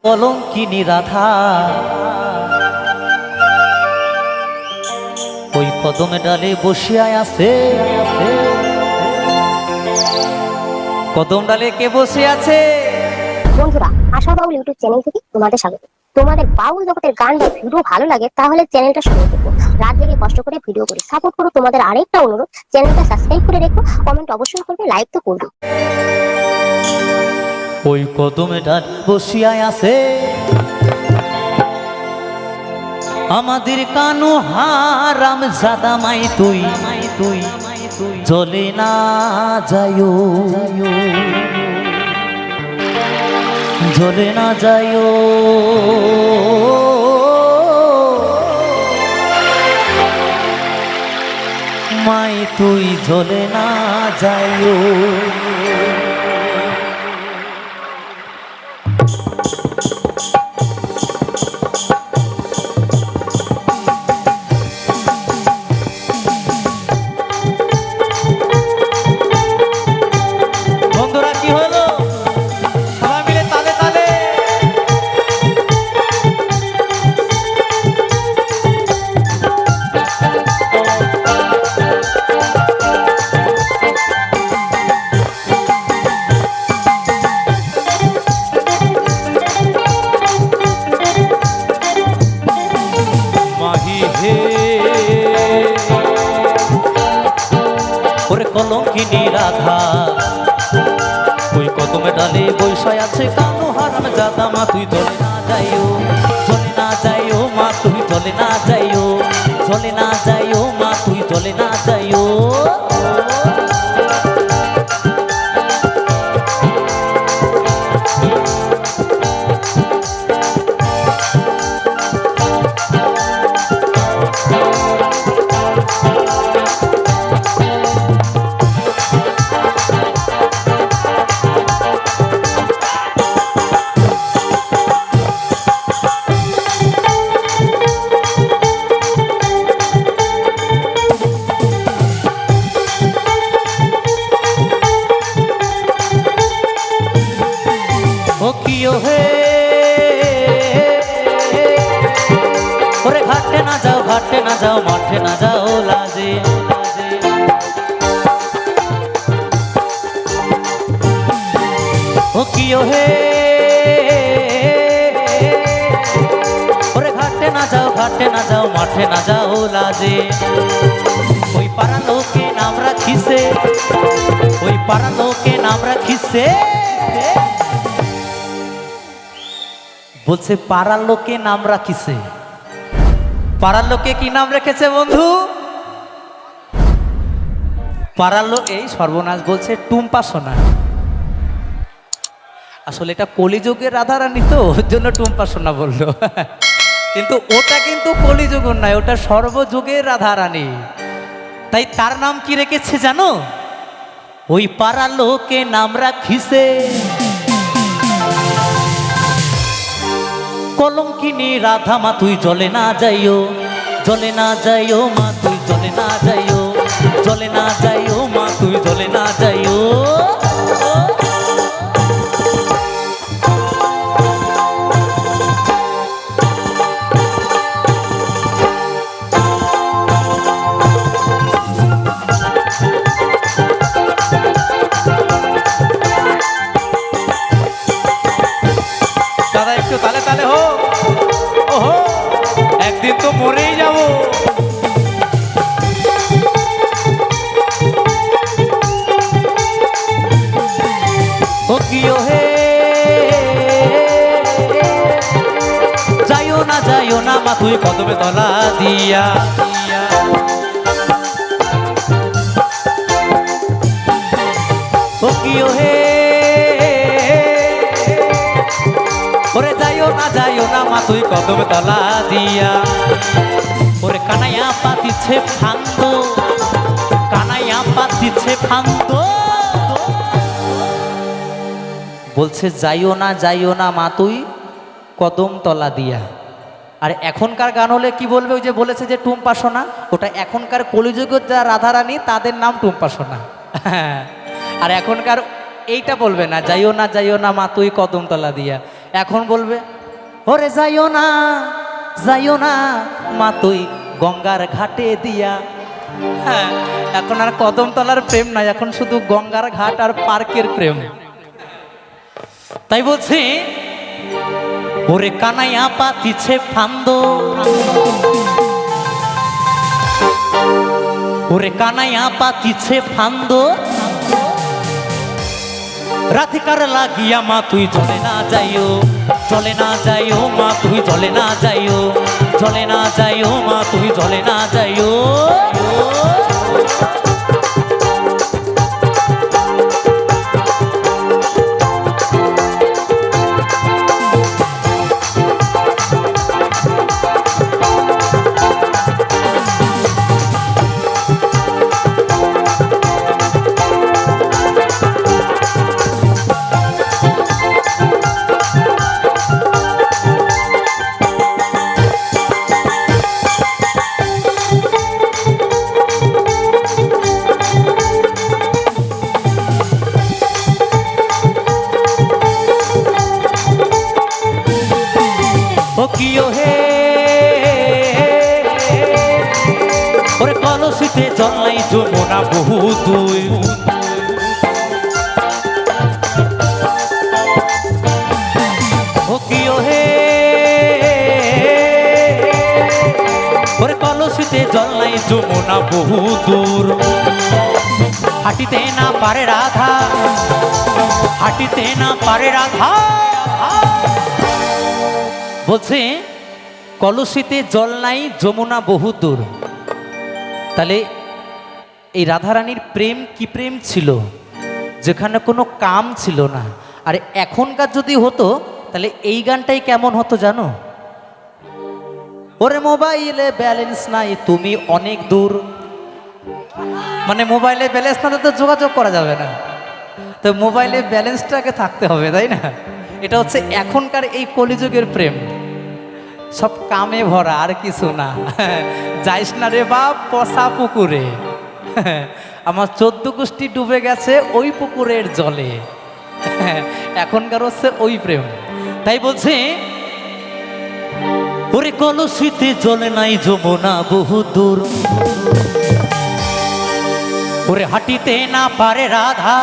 কলঙ্কিনী রাধা ওই কদমে ডালে বসিয়া আছে। কদম ডালে কে বসে আছে? বন্ধুরা, আশা বাউল ইউটিউব চ্যানেল থেকে তোমাদের স্বাগত। তোমাদের বাউল জগতের গান বা ভিডিও ভালো লাগে তাহলে চ্যানেলটা সঙ্গে দেখো। রাত জেগে কষ্ট করে ভিডিও করি, সাপোর্ট করো। তোমাদের আরেকটা অনুরোধ, চ্যানেলটা সাবস্ক্রাইব করে রেখো, কমেন্ট অবশ্যই করবে, লাইক তো করবে। ওই কদমে ডালে বসিয়া আছে আমাদের কানু হারাম জাদা মাই তুই চলে না যাইও, চলে না যাইও মাই তুই চলে না যাইও। ওরে কলঙ্কিনী রাধা ওই কদমে ডালে বৈশায় আছে কানু হারাম জাদা মা তুই চলে না যাইও, চলে না যাইও মা তুই চলে না যাইও, চলে না যাইও মা তুই চলে না যাইও। ওরে ঘাটে না যাও, ঘাটে না যাও, মাঠে না যাও লাজে। ও কিও হে ওরে ঘাটে না যাও, ঘাটে না যাও, মাঠে না যাও লাজে। ওই পাড়া লোকে নাম রাখিছে, ওই পাড়া লোকে নাম রাখিছে, বলছে পাড়ার লোকে নাম রাখিছে। পাড়ার লোকে কি নাম রেখেছে বন্ধু? পাড়ার লোক এই সর্বনাশ বলছে টুম্পা সোনা। আসলে এটা কলিযুগের রাধারানী তো, ওর জন্য টুম্পা সোনা বললো। কিন্তু ওটা কিন্তু কলিযুগের নয়, ওটা সর্বযুগের রাধারানী। তাই তার নাম কি রেখেছে জানো? ওই পাড়ার লোকে নাম রাখিছে কলঙ্কিনী রাধা মা তুই চলে না যাইও, চলে না যাইও মা তুই চলে না যাইও, চলে না যাইও মা তুই চলে না যাইও। দাদা একটু তালে তালে হো, ওহো একদিন তো মরেই যাব। ও কিও হে যাইও না মা তুই কদমে তলা দিয়া। ও কিও হে ওরে যাইও না মা তুই কদম তলা দিয়া। ওরে কানাইয়া পাতিছে ফান্দ, কানাইয়া পাতিছে ফান্দ, বলছে যাইও না মা তুই কদম তলা দিয়া। আর এখনকার গান হলে কি বলবে? ওই যে বলেছে যে টুম্পা সোনা, ওটা এখনকার কলিযুগের যারা রাধারানী তাদের নাম টুম্পা সোনা। আর এখনকার এইটা বলবে না যাইও না মা তুই কদম তলা দিয়া, এখন বলবে ওরে যাইও না যাইও না মা তুই গঙ্গার ঘাটে দিয়া। হ্যাঁ, এখন আর কদমতলার প্রেম নাই, এখন শুধু গঙ্গার ঘাট আর পার্কের প্রেম। তাই বলছি ওরে কানাইয়া পাতিছে ফান্দ, ওরে কানাইয়া পাতিছে ফান্দ, রাধিকার লাগিয়া মা তুই চলে না যাইও, চলে না যাইও মা তুই চলে না যাইও, চলে না যাইও মা তুই চলে না যাইও। ও কিও হে ওরে কলসিতে জল নাই যমুনা বহু দূর, ও কিও হে ওরে কলসিতে জল নাই যমুনা বহু দূর, হাঁটিতে না পারে রাধা, হাঁটিতে না পারে রাধা। বলছে কলসিতে জল নাই যমুনা বহু দূর। তাহলে এই রাধারানীর প্রেম কি প্রেম ছিল, যেখানে কোনো কাম ছিল না। আর এখনকার যদি হতো তাহলে এই গানটাই কেমন হতো জানো? ওরে মোবাইলে ব্যালেন্স নাই তুমি অনেক দূর, মানে মোবাইলে ব্যালেন্স না তো যোগাযোগ করা যাবে না, তো মোবাইলে ব্যালেন্সটাকে থাকতে হবে, তাই না? এটা হচ্ছে এখনকার এই কলিযুগের প্রেম, সব কামে ভরা আর কিছু না। যাইস না রে বাপ পচা পুকুরে, আমার 14 গোষ্ঠী ডুবে গেছে ওই পুকুরের জলে। এখনকার হচ্ছে ওই প্রেম। তাই বলছে ওরে কলসিতে জলে নাই যমুনা বহু দূর, ওরে হাঁটিতে না পারে রাধা,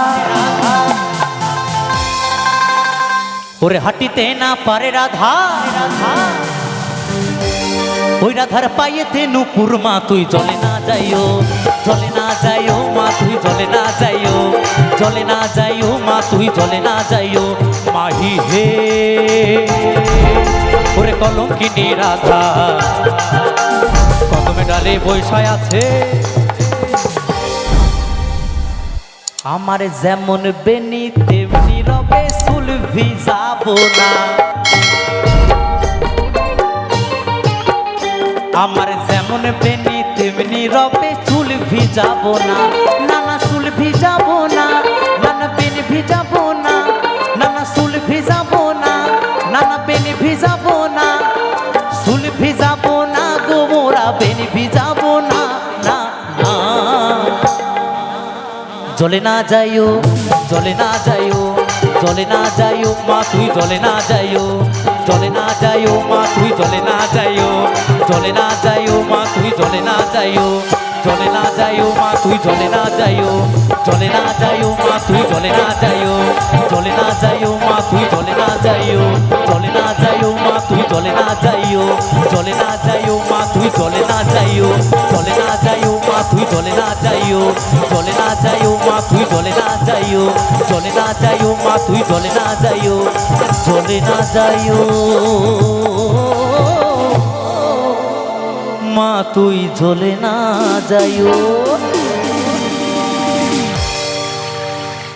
ওরে হাঁটিতে না পারে রাধা, ওই রাধার পায়েতে নুপুর মা তুই জলে না যাইও, জলে না যাইও মা তুই জলে না যাইও, জলে না যাইও মা তুই জলে না যাইও। মাহি হে ওরে কলঙ্কিনী রাধা কদমে ডালে বৈশায় আছে, আমার যেমন বেনি তেমনি রবে চুল ভিজাবো না, আমার যেমন বেনি তেমনি রবে চুল ভিজাবো না, নানা চুল ভিজাবো না, নানা বেনি ভিজাবো না, নানা চুল ভিজাবো না, নানা বেনি ভিজাবো না, চুল ভিজাবো না গো মোরা বেনি ভিজাবো না, না না। জলে না যাইও, জলে না যাইও, জলে না যাইও মা তুই জলে না যাইও, জলে না যাইও মা তুই জলে না যাইও, জলে না যাইও মা তুই জলে না যাইও, জলে না যাইও মা তুই জলে না যাইও, জলে না যাইও মা তুই জলে না যাইও, জলে না যাইও মা তুই জলে না যাইও, জলে না যাইও মা তুই জলে না যাইও, জলে না যাইও মা তুই জলে না যাইও, জলে না যাইও মা তুই জলে না যাইও, জলে না যাইও মা তুই জলে না যাইও, জলে না যাইও মা তুই জলে না যাইও, জলে না যাইও মা তুই জ্বলে না যাইও।